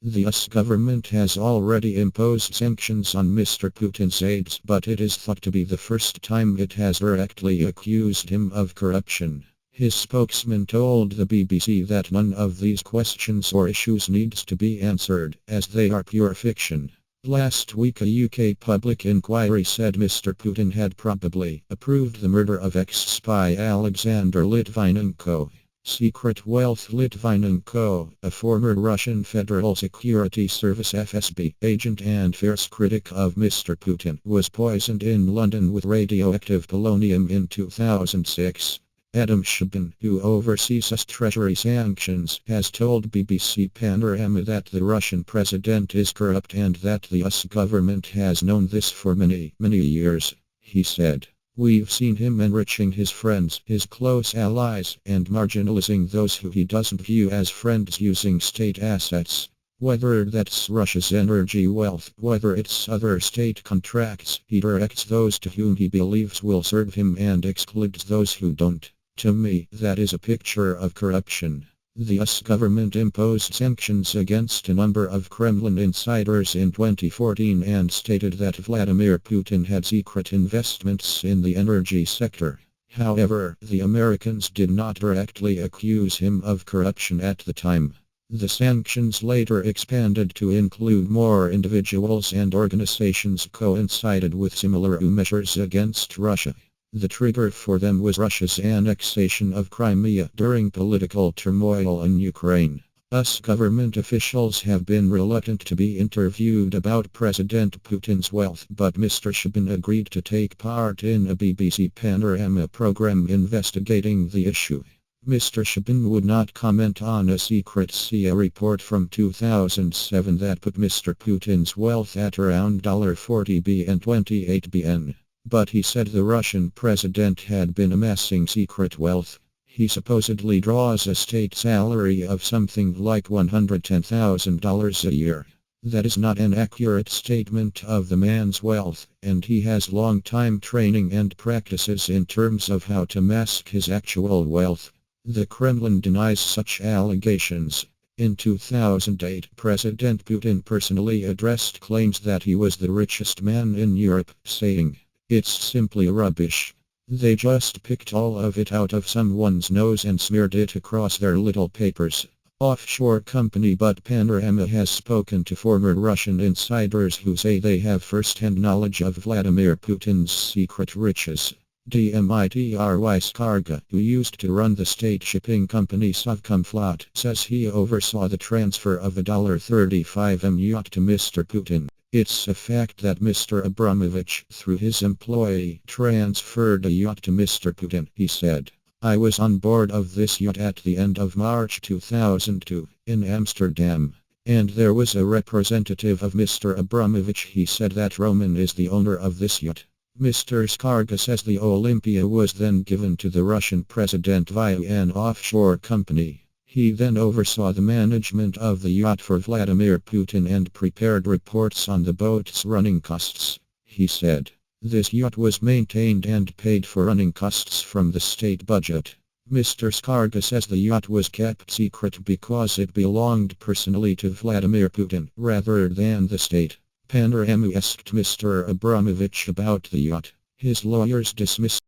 The US government has already imposed sanctions on Mr. Putin's aides, but it is thought to be the first time it has directly accused him of corruption. His spokesman told the BBC that none of these questions or issues needs to be answered, as they are pure fiction. Last week a UK public inquiry said Mr. Putin had probably approved the murder of ex-spy Alexander Litvinenko. Secret Wealth Litvinenko, a former Russian Federal Security Service FSB agent and fierce critic of Mr. Putin, was poisoned in London with radioactive polonium in 2006. Adam Shabin, who oversees US Treasury sanctions, has told BBC Panorama that the Russian president is corrupt and that the US government has known this for many years. He said, "We've seen him enriching his friends, his close allies, and marginalizing those who he doesn't view as friends using state assets. Whether that's Russia's energy wealth, whether it's other state contracts, he directs those to whom he believes will serve him and excludes those who don't. To me, that is a picture of corruption." The US government imposed sanctions against a number of Kremlin insiders in 2014 and stated that Vladimir Putin had secret investments in the energy sector. However, the Americans did not directly accuse him of corruption at the time. The sanctions later expanded to include more individuals and organizations coincided with similar measures against Russia. The trigger for them was Russia's annexation of Crimea during political turmoil in Ukraine. US government officials have been reluctant to be interviewed about President Putin's wealth, but Mr. Shabin agreed to take part in a BBC Panorama program investigating the issue. Mr. Shabin would not comment on a secret CIA report from 2007 that put Mr. Putin's wealth at around $40 billion and $28 billion. But he said the Russian president had been amassing secret wealth. He supposedly draws a state salary of something like $110,000 a year. That is not an accurate statement of the man's wealth, and he has long-time training and practices in terms of how to mask his actual wealth. The Kremlin denies such allegations. In 2008, President Putin personally addressed claims that he was the richest man in Europe, saying, "It's simply rubbish. They just picked all of it out of someone's nose and smeared it across their little papers." Offshore company But Panorama has spoken to former Russian insiders who say they have first-hand knowledge of Vladimir Putin's secret riches. Dmitry Skarga, who used to run the state shipping company Sovcomflot, says he oversaw the transfer of a $35M yacht to Mr. Putin. "It's a fact that Mr. Abramovich, through his employee, transferred a yacht to Mr. Putin," he said. "I was on board of this yacht at the end of March 2002, in Amsterdam. And there was a representative of Mr. Abramovich. He said that Roman is the owner of this yacht." Mr. Skarga says the Olympia was then given to the Russian president via an offshore company. He then oversaw the management of the yacht for Vladimir Putin and prepared reports on the boat's running costs. He said, "This yacht was maintained and paid for running costs from the state budget." Mr. Skarga says the yacht was kept secret because it belonged personally to Vladimir Putin, rather than the state. Panorama asked Mr. Abramovich about the yacht. His lawyers dismissed